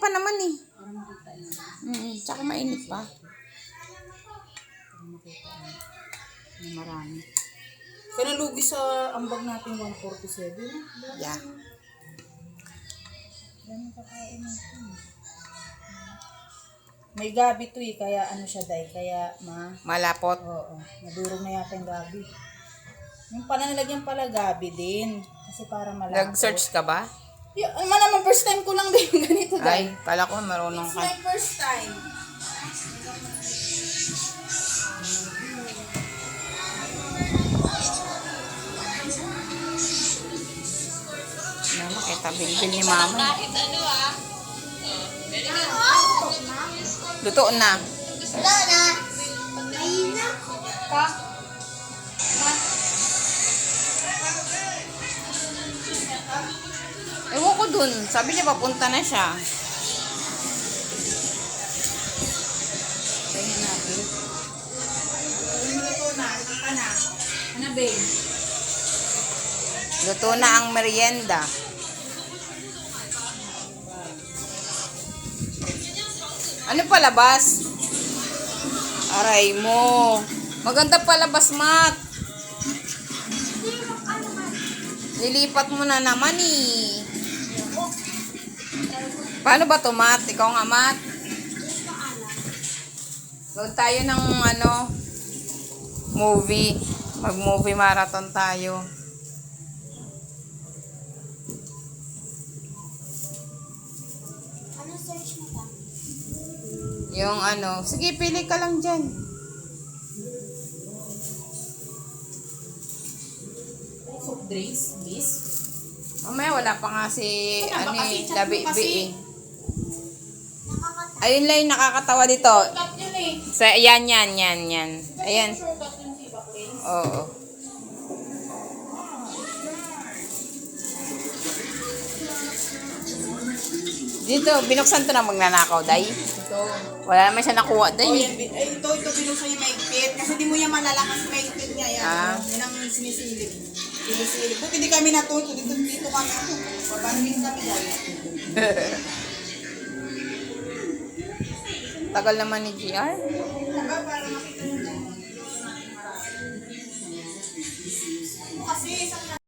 pa naman eh. Tsaka mainit pa. Marami. Kaya nalugi sa ambag natin 147. Yeah. May gabi to eh, kaya ano siya day, kaya Malapot. oo, nadurog na yata yung gabi. Yung pala nilagyan pala gabi din, kasi para malapot. Nag-search ka ba? Naman first time ko lang din yung ganito day. Ay, kala ko marunong It's ka. my first time. Mama, kita bilbil ni mama. Luto na. Ewan ko dun. Sabi niya papunta na siya. Tingnan natin. Luto na, saka na. Ano ba yun? Luto na ang merienda. Ano palabas? Aray mo. Maganda palabas, Mat. Lilipat mo na naman eh. Paano ba to, Mat? Ikaw nga, Mat. Load tayo ng movie. Mag-movie marathon tayo. Ano search mo ba? Yung sige, pili ka lang dyan. Soft drinks, miss. Mamaya wala pa nga si, Wala pa kasi, chat mo Labi kasi. eh. Nakakata. Ayun lang yung nakakatawa dito. Top yun eh. Sa, yan. Ayan. Shortcut yung si Bakling. Oo. Dito, binuksan to na magnanakaw, day. Ito. Wala naman siya nakuha, day. Oh, yan. Ito binuksan yung maigpit. Kasi di mo yan malalakas maigpit niya. Yan. Ah. Yan ang sinisilip. Sinisilip. Buti hindi kami natuto. Dito kami. Pabanding kami dahil. Tagal naman ni GR. Para makita